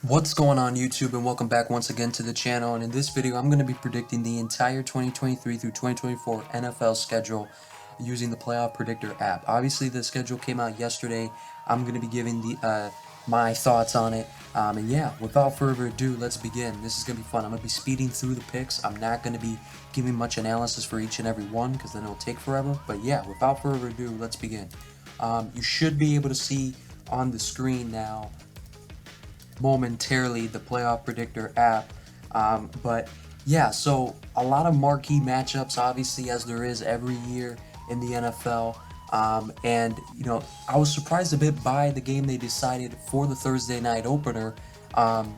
What's going on YouTube, and welcome back once again to the channel. And in this video I'm going to be predicting the entire 2023 through 2024 NFL schedule using the Playoff Predictor app. Obviously the schedule came out yesterday. I'm going to be giving the my thoughts on it. And yeah, without further ado, let's begin. This is going to be fun. I'm going to be speeding through the picks. I'm not going to be giving much analysis for each and every one because then it'll take forever. But yeah, without further ado, let's begin. You should be able to see on the screen now momentarily the Playoff Predictor app. But yeah, so a lot of marquee matchups, obviously, as there is every year in the NFL. And you know, I was surprised a bit by the game they decided for the Thursday night opener. But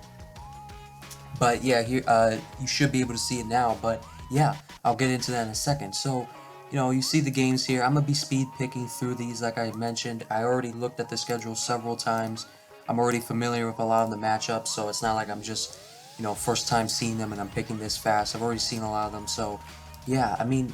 yeah, here you should be able to see it now. But yeah, I'll get into that in a second. So, you know, you see the games here. I'm gonna be speed picking through these, like I mentioned. I already looked at the schedule several times. I'm already familiar with a lot of the matchups, so it's not like I'm just, you know, first time seeing them and I'm picking this fast. I've already seen a lot of them. So, yeah, I mean,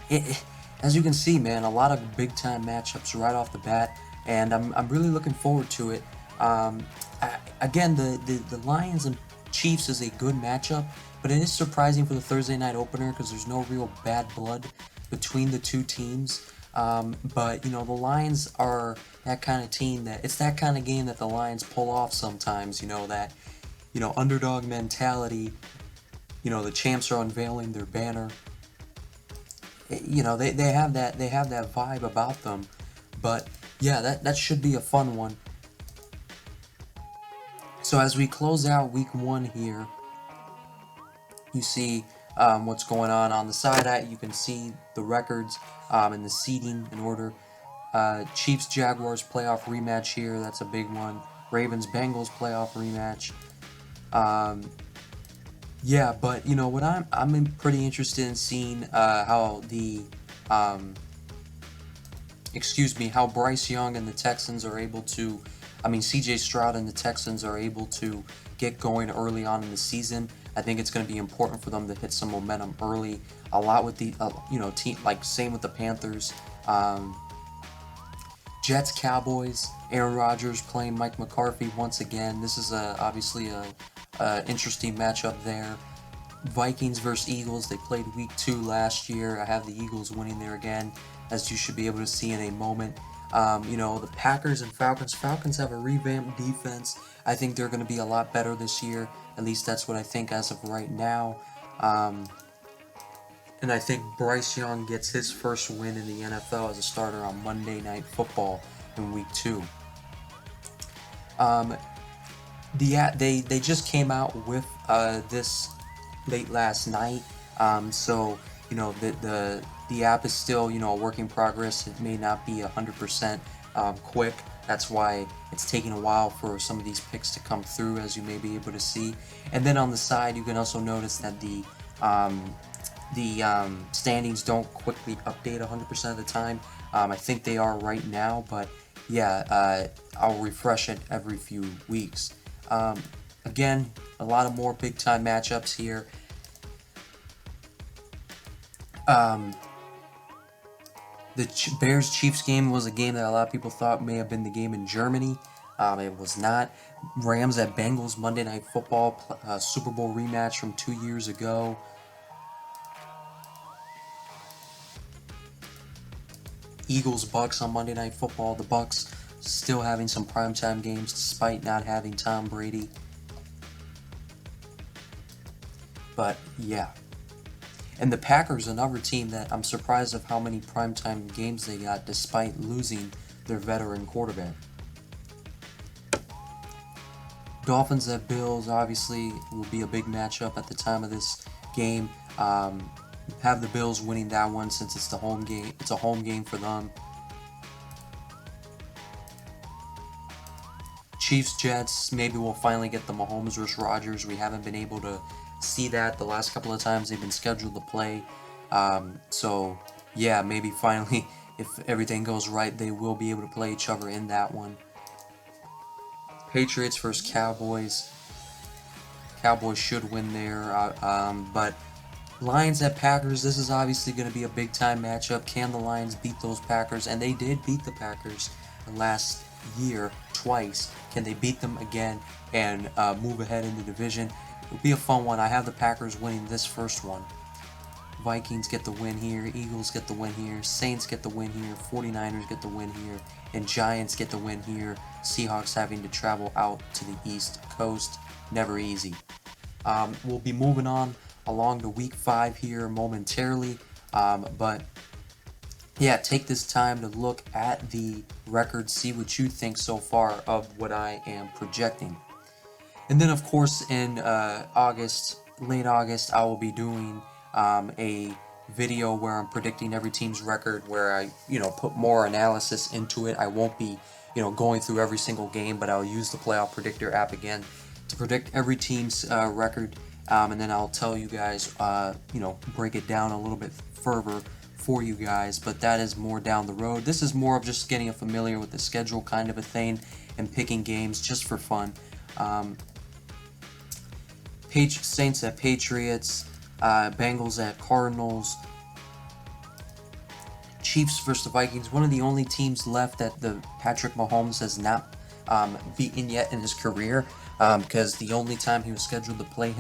as you can see, man, a lot of big time matchups right off the bat, and I'm really looking forward to it. Again, the Lions and Chiefs is a good matchup, but it is surprising for the Thursday night opener because there's no real bad blood between the two teams. But you know, the Lions are that kind of team that it's that kind of game that the Lions pull off sometimes. You know that, you know, underdog mentality. You know, the champs are unveiling their banner. You know, they have that vibe about them. But yeah, that should be a fun one. So as we close out week one here, you see what's going on the side. You can see the records and the seeding in order. Chiefs Jaguars playoff rematch here. That's a big one. Ravens Bengals playoff rematch. Yeah, but you know what, I'm pretty interested in seeing how the how Bryce Young and the Texans are able to, CJ Stroud and the Texans are able to get going early on in the season. I think it's going to be important for them to hit some momentum early. A lot with the, team, like same with the Panthers. Jets Cowboys, Aaron Rodgers playing Mike McCarthy once again. This is obviously a interesting matchup there. Vikings versus Eagles. They played week 2 last year. I have the Eagles winning there again, as you should be able to see in a moment. You know, the Packers and Falcons. Falcons have a revamped defense. I think they're going to be a lot better this year. At least that's what I think as of right now. And I think Bryce Young gets his first win in the NFL as a starter on Monday Night Football in week 2. They just came out with this late last night. So you know, the app is still, you know, a work in progress. It may not be 100% quick. That's why it's taking a while for some of these picks to come through, as you may be able to see. And then on the side, you can also notice that the standings don't quickly update 100% of the time. I think they are right now, but yeah, I'll refresh it every few weeks. Again, a lot of more big time matchups here. The Bears-Chiefs game was a game that a lot of people thought may have been the game in Germany. It was not. Rams at Bengals Monday Night Football, Super Bowl rematch from 2 years ago. Eagles-Bucks on Monday Night Football. The Bucks still having some primetime games despite not having Tom Brady. But yeah. And the Packers, another team that I'm surprised of how many primetime games they got despite losing their veteran quarterback. Dolphins at Bills obviously will be a big matchup at the time of this game. Have the Bills winning that one since it's the home game. It's a home game for them. Chiefs Jets, maybe we'll finally get the Mahomes versus Rodgers. We haven't been able to see that the last couple of times they've been scheduled to play. So yeah, maybe finally, if everything goes right, they will be able to play each other in that one. Patriots versus Cowboys. Cowboys should win there, but Lions at Packers, this is obviously going to be a big time matchup. Can the Lions beat those Packers? And they did beat the Packers last year, twice. Can they beat them again and move ahead in the division? It'll be a fun one. I have the Packers winning this first one. Vikings get the win here, Eagles get the win here, Saints get the win here, 49ers get the win here, and Giants get the win here. Seahawks having to travel out to the East Coast. Never easy. We'll be moving on along to week 5 here momentarily, but yeah, take this time to look at the record, see what you think so far of what I am projecting. And then, of course, in August, late August, I will be doing a video where I'm predicting every team's record, where I, put more analysis into it. I won't be, going through every single game, but I'll use the Playoff Predictor app again to predict every team's record, and then I'll tell you guys, break it down a little bit further for you guys, but that is more down the road. This is more of just getting familiar with the schedule kind of a thing and picking games just for fun. Saints at Patriots, Bengals at Cardinals, Chiefs versus the Vikings. One of the only teams left that the Patrick Mahomes has not beaten yet in his career, because the only time he was scheduled to play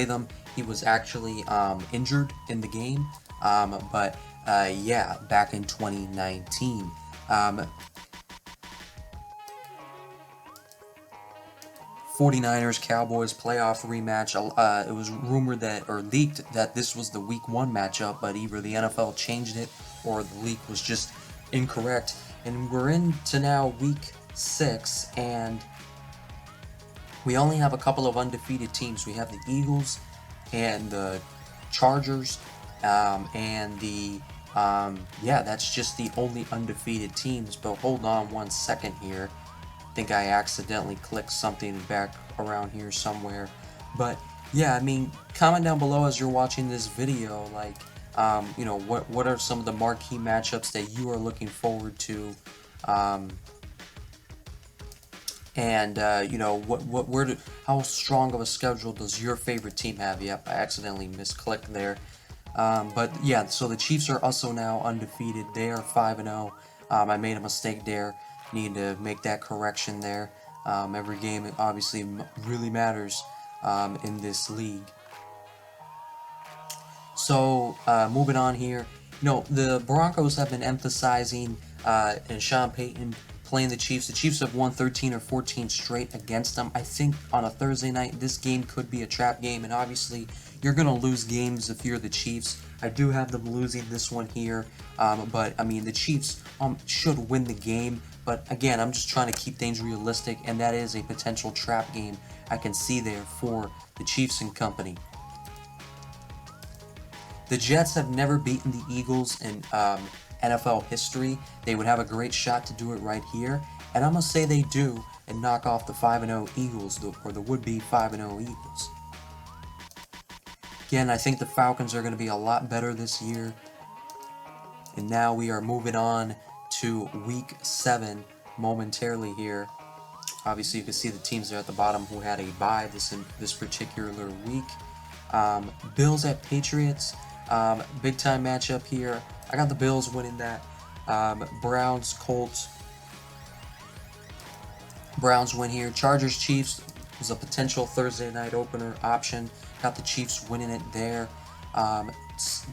them, he was actually injured in the game. But back in 2019. 49ers Cowboys playoff rematch. It was rumored or leaked that this was the week 1 matchup, but either the NFL changed it or the leak was just incorrect. And we're into now week 6, and we only have a couple of undefeated teams. We have the Eagles and the Chargers, and that's just the only undefeated teams. But hold on one second here. I think I accidentally clicked something back around here somewhere. But yeah, I mean, comment down below as you're watching this video, like, what are some of the marquee matchups that you are looking forward to, how strong of a schedule does your favorite team have? Yep, I accidentally misclicked there. But yeah, so the Chiefs are also now undefeated. They are 5-0. I made a mistake there. Need to make that correction there. Every game obviously really matters in this league. So moving on here, the Broncos have been emphasizing and Sean Payton playing the Chiefs. The Chiefs have won 13 or 14 straight against them. I think on a Thursday night, this game could be a trap game, and obviously you're going to lose games if you're the Chiefs. I do have them losing this one here, but I mean, the Chiefs should win the game. But again, I'm just trying to keep things realistic, and that is a potential trap game I can see there for the Chiefs and company. The Jets have never beaten the Eagles in NFL history. They would have a great shot to do it right here, and I'm going to say they do and knock off the 5-0 Eagles, or the would-be 5-0 Eagles. Again, I think the Falcons are going to be a lot better this year. And now we are moving on to week 7 momentarily here. Obviously, you can see the teams there at the bottom who had a bye this particular week. Bills at Patriots, big time matchup here. I got the Bills winning that. Browns, Colts. Browns win here. Chargers, Chiefs was a potential Thursday night opener option. Got the Chiefs winning it there.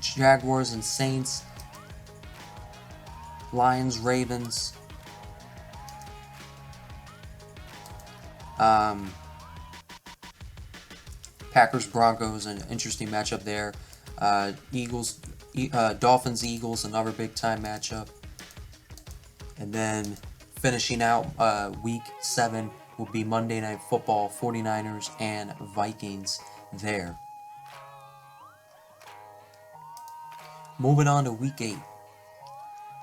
Jaguars and Saints. Lions, Ravens. Packers, Broncos, an interesting matchup there. Dolphins, Eagles, another big time matchup. And then finishing out week 7 will be Monday Night Football, 49ers and Vikings there. Moving on to week 8.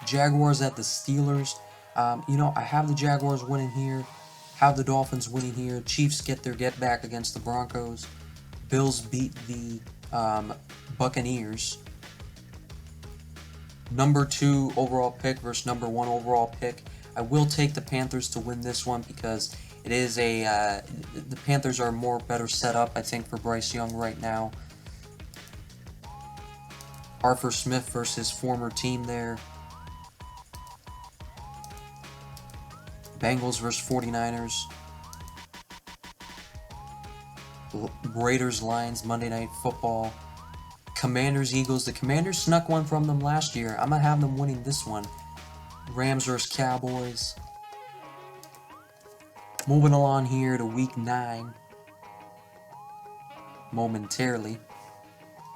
Jaguars at the Steelers. I have the Jaguars winning here. Have the Dolphins winning here. Chiefs get their get back against the Broncos. Bills beat the Buccaneers. Number 2 overall pick versus number 1 overall pick. I will take the Panthers to win this one because it is the Panthers are better set up, I think, for Bryce Young right now. Arthur Smith versus his former team there. Bengals versus 49ers. Raiders, Lions, Monday Night Football. Commanders, Eagles. The Commanders snuck one from them last year. I'm going to have them winning this one. Rams versus Cowboys. Moving along here to Week 9. Momentarily.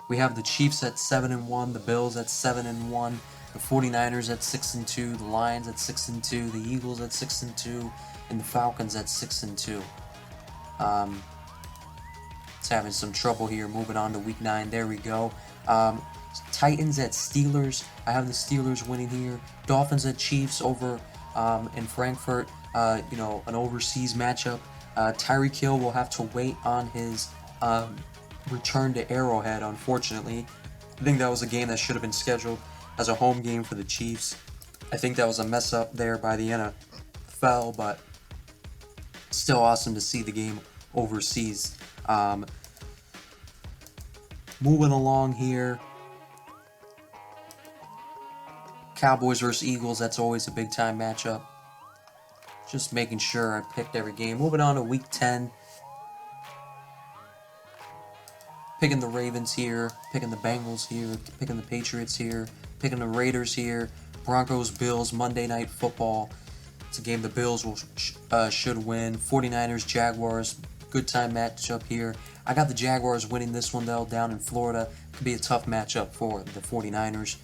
We have the Chiefs at 7-1, the Bills at 7-1, the 49ers at 6-2, the Lions at 6-2, the Eagles at 6-2, and the Falcons at 6-2. It's having some trouble here. Moving on to Week 9. There we go. Titans at Steelers. I have the Steelers winning here. Dolphins at Chiefs over in Frankfurt. An overseas matchup. Tyreek Hill will have to wait on his return to Arrowhead, unfortunately. I think that was a game that should have been scheduled as a home game for the Chiefs. I think that was a mess up there by the NFL, but still awesome to see the game overseas. Moving along here. Cowboys versus Eagles, that's always a big time matchup. Just making sure I picked every game. Moving on to Week 10. Picking the Ravens here, picking the Bengals here, picking the Patriots here, picking the Raiders here, Broncos, Bills, Monday Night Football. It's a game the Bills should win. 49ers, Jaguars, good time matchup here. I got the Jaguars winning this one though, down in Florida. Could be a tough matchup for the 49ers.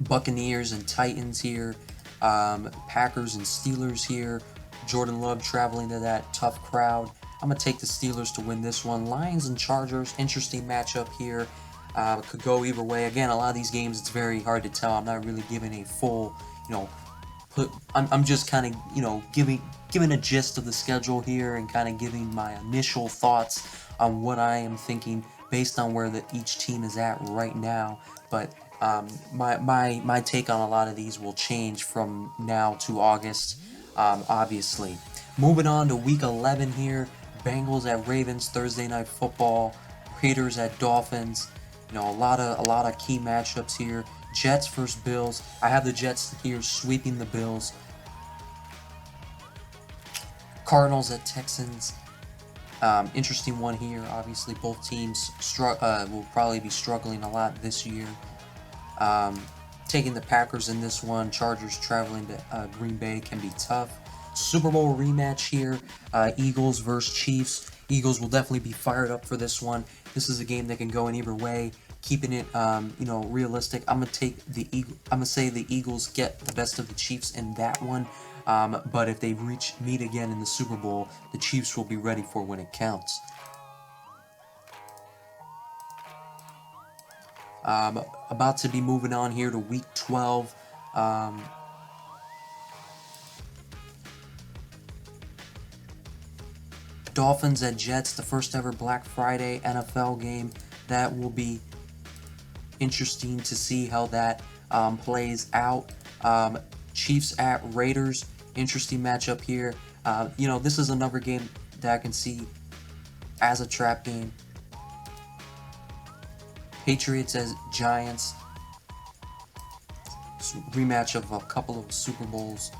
Buccaneers and Titans here. Packers and Steelers here. Jordan Love traveling to that tough crowd. I'm going to take the Steelers to win this one. Lions and Chargers, interesting matchup here. Could go either way. Again, a lot of these games, it's very hard to tell. I'm not really giving a full, I'm just kind of, giving a gist of the schedule here and kind of giving my initial thoughts on what I am thinking based on where each team is at right now. But my take on a lot of these will change from now to August, obviously. Moving on to Week 11 here. Bengals at Ravens, Thursday Night Football. Raiders at Dolphins. A lot of key matchups here. Jets versus Bills. I have the Jets here sweeping the Bills. Cardinals at Texans. Interesting one here. Obviously, both teams will probably be struggling a lot this year. Taking the Packers in this one. Chargers traveling to Green Bay can be tough. Super Bowl rematch here. Eagles versus Chiefs. Eagles will definitely be fired up for this one. This is a game that can go in either way. Keeping it, realistic. I'm gonna say the Eagles get the best of the Chiefs in that one. But if they meet again in the Super Bowl, the Chiefs will be ready for when it counts. About to be moving on here to Week 12. Dolphins at Jets, the first ever Black Friday NFL game. That will be interesting to see how that plays out. Chiefs at Raiders, interesting matchup here. This is another game that I can see as a trap game. Patriots as Giants, rematch of a couple of Super Bowls.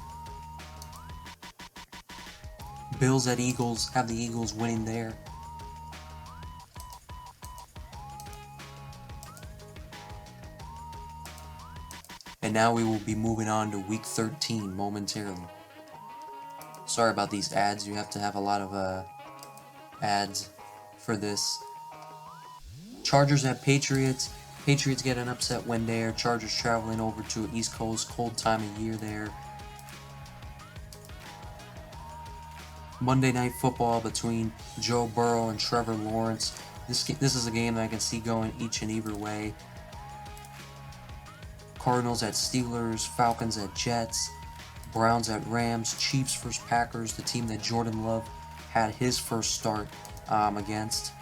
Bills at Eagles, have the Eagles winning there. And now we will be moving on to Week 13 momentarily. Sorry about these ads, you have to have a lot of ads for this. Chargers at Patriots. Patriots get an upset win there. Chargers traveling over to East Coast, cold time of year there. Monday Night Football between Joe Burrow and Trevor Lawrence. This is a game that I can see going each and either way. Cardinals at Steelers, Falcons at Jets, Browns at Rams, Chiefs versus Packers, the team that Jordan Love had his first start against.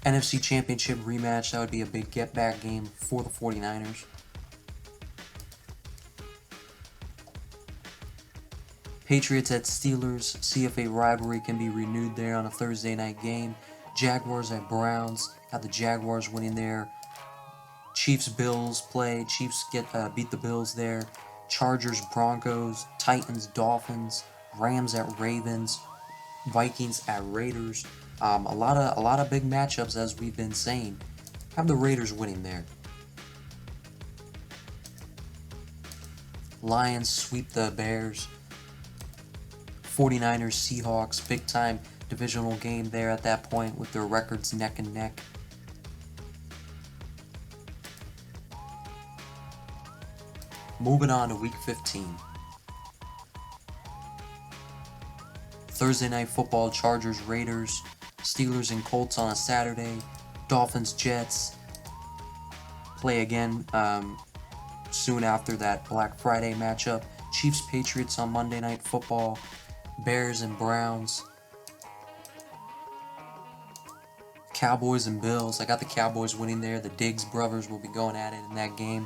NFC Championship rematch, that would be a big get-back game for the 49ers. Patriots at Steelers, CFA rivalry can be renewed there on a Thursday night game. Jaguars at Browns, got the Jaguars winning there. Chiefs Bills play. Chiefs get beat the Bills there. Chargers Broncos, Titans Dolphins, Rams at Ravens, Vikings at Raiders. A lot of big matchups, as we've been saying. Have the Raiders winning there. Lions sweep the Bears. 49ers Seahawks, big time divisional game there at that point with their records neck and neck. Moving on to week 15. Thursday night football, Chargers Raiders, Steelers and Colts on a Saturday, Dolphins Jets play again soon after that Black Friday matchup, Chiefs Patriots on Monday night football, Bears and Browns, Cowboys and Bills. I got the Cowboys winning there. The Diggs brothers will be going at it in that game.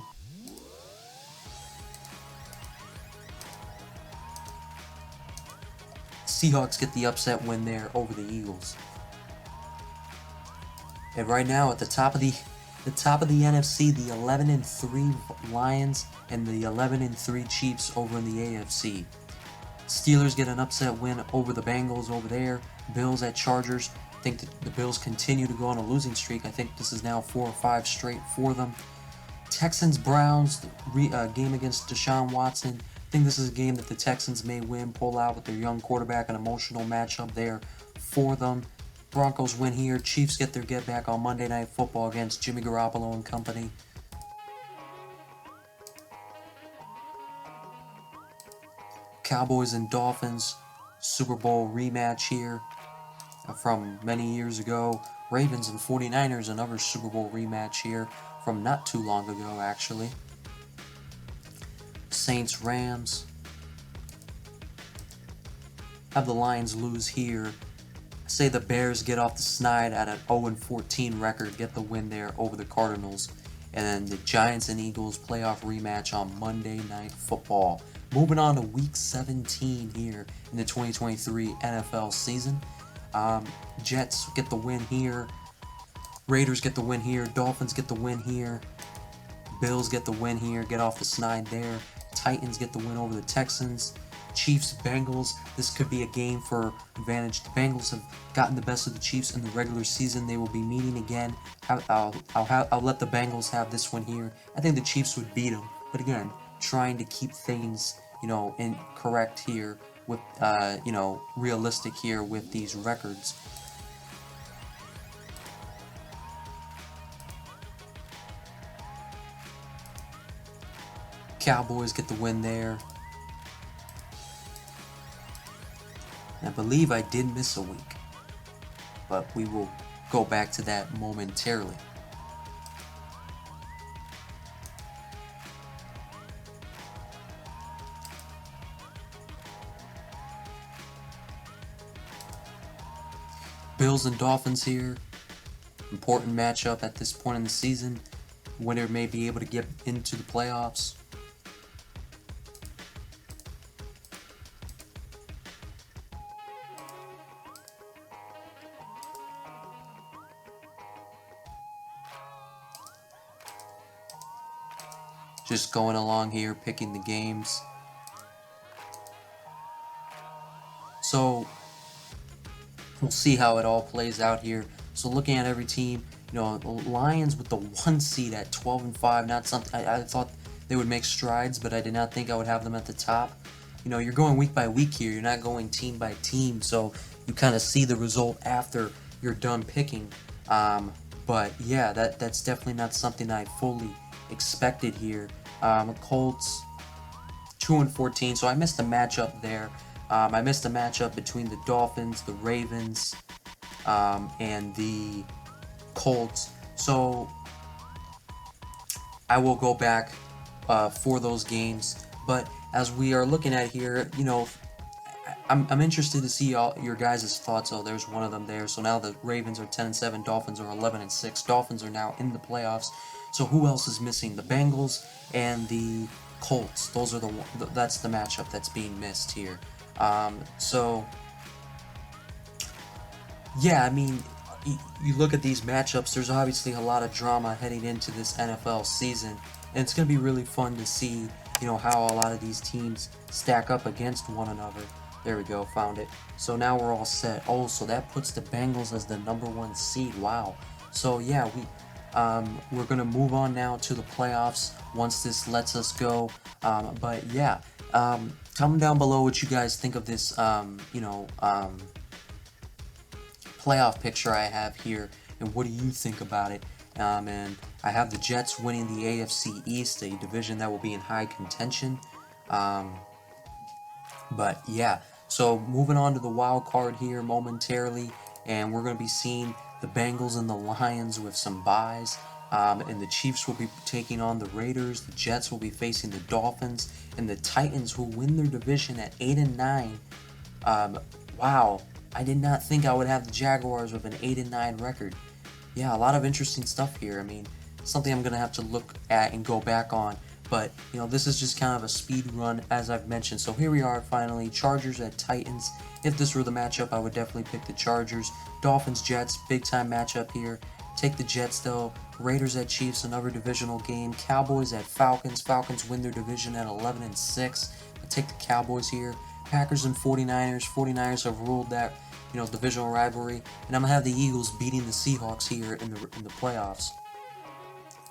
Seahawks get the upset win there over the Eagles. And right now at the top of the NFC, the 11-3 Lions and the 11-3 Chiefs over in the AFC. Steelers get an upset win over the Bengals over there. Bills at Chargers. I think the Bills continue to go on a losing streak. I think this is now 4 or 5 straight for them. Texans Browns game against Deshaun Watson. I think this is a game that the Texans may win, pull out with their young quarterback, an emotional matchup there for them. Broncos win here. Chiefs get their get back on Monday Night Football against Jimmy Garoppolo and company. Cowboys and Dolphins, Super Bowl rematch here from many years ago. Ravens and 49ers, another Super Bowl rematch here from not too long ago, actually. Saints Rams. Have the Lions lose here. Say the Bears get off the snide at an 0-14 record, get the win there over the Cardinals. And then the Giants and Eagles playoff rematch on Monday Night Football. Moving on to Week 17 here in the 2023 NFL season. Jets get the win here. Raiders get the win here. Dolphins get the win here. Bills get the win here. Get off the snide there. Titans get the win over the Texans. Chiefs Bengals. This could be a game for advantage. The Bengals have gotten the best of the Chiefs in the regular season. They will be meeting again. I'll let the Bengals have this one here. I think the Chiefs would beat them, but again, trying to keep things correct here with realistic here with these records. Cowboys get the win there. I believe I did miss a week, but we will go back to that momentarily. Bills and Dolphins here. Important matchup at this point in the season. Winner may be able to get into the playoffs. Just going along here, picking the games. So we'll see how it all plays out here. So looking at every team, the Lions with the 1 seed at 12-5, not something I thought they would make strides, but I did not think I would have them at the top. You're going week by week here. You're not going team by team, so you kind of see the result after you're done picking. But yeah, that's definitely not something I fully expected here. Colts 2-14, so I missed the matchup there. I missed the matchup between the Dolphins, the Ravens, and the Colts. So I will go back for those games. But as we are looking at here, I'm interested to see all your guys' thoughts. Oh, there's one of them there. So now the Ravens are 10-7, Dolphins are 11-6. Dolphins are now in the playoffs. So who else is missing? The Bengals and the Colts. That's the matchup that's being missed here. So yeah, I mean, you look at these matchups, there's obviously a lot of drama heading into this NFL season, and it's going to be really fun to see, how a lot of these teams stack up against one another. There we go, found it. So now we're all set. Oh, so that puts the Bengals as the #1 seed. Wow. So yeah, we're gonna move on now to the playoffs once this lets us go. But yeah, comment down below what you guys think of this, playoff picture I have here, and what do you think about it? And I have the Jets winning the AFC East, a division that will be in high contention. But yeah, so moving on to the wild card here momentarily, and we're going to be seeing the Bengals and the Lions with some byes. And the Chiefs will be taking on the Raiders. The Jets will be facing the Dolphins, and the Titans will win their division at 8-9. Wow, I did not think I would have the Jaguars with an 8-9 record. Yeah, a lot of interesting stuff here. I mean, something I'm gonna have to look at and go back on. But this is just kind of a speed run, as I've mentioned. So here we are finally, Chargers at Titans. If this were the matchup, I would definitely pick the Chargers. Dolphins, Jets, big time matchup here. Take the Jets though. Raiders at Chiefs, another divisional game. Cowboys at Falcons. Falcons win their division at 11-6. I take the Cowboys here. Packers and 49ers. 49ers have ruled that divisional rivalry, and I'm gonna have the Eagles beating the Seahawks here in the playoffs.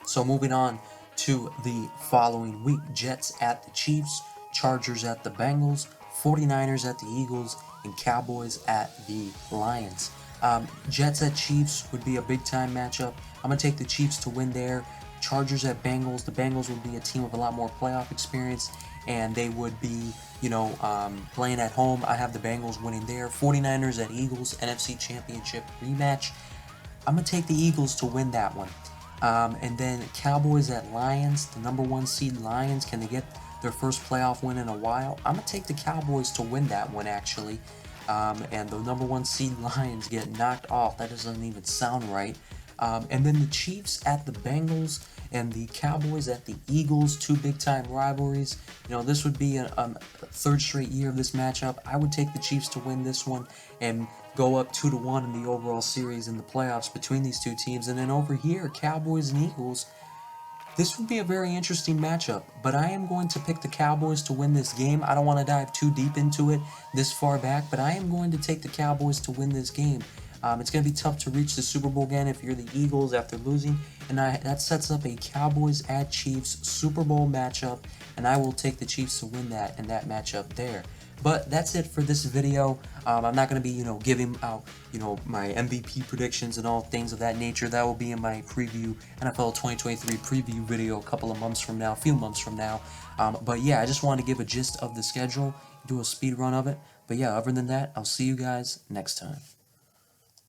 So moving on to the following week, Jets at the Chiefs, Chargers at the Bengals, 49ers at the Eagles, and Cowboys at the Lions. Jets at Chiefs would be a big time matchup. I'm gonna take the Chiefs to win there. Chargers at Bengals. The Bengals would be a team with a lot more playoff experience, and they would be, playing at home. I have the Bengals winning there. 49ers at Eagles, NFC Championship rematch. I'm going to take the Eagles to win that one. And then Cowboys at Lions, the #1 seed Lions. Can they get their first playoff win in a while? I'm going to take the Cowboys to win that one, actually. And the #1 seed Lions get knocked off. That doesn't even sound right. And then the Chiefs at the Bengals and the Cowboys at the Eagles, two big-time rivalries. This would be a third straight year of this matchup. I would take the Chiefs to win this one and go up 2-1 in the overall series in the playoffs between these two teams. And then over here, Cowboys and Eagles. This would be a very interesting matchup, but I am going to pick the Cowboys to win this game. I don't want to dive too deep into it this far back, but I am going to take the Cowboys to win this game. It's going to be tough to reach the Super Bowl again if you're the Eagles after losing, and that sets up a Cowboys at Chiefs Super Bowl matchup, and I will take the Chiefs to win that in that matchup there. But that's it for this video. I'm not going to be, giving out, my MVP predictions and all things of that nature. That will be in my preview, NFL 2023 preview video a few months from now. But yeah, I just wanted to give a gist of the schedule, do a speed run of it. But yeah, other than that, I'll see you guys next time.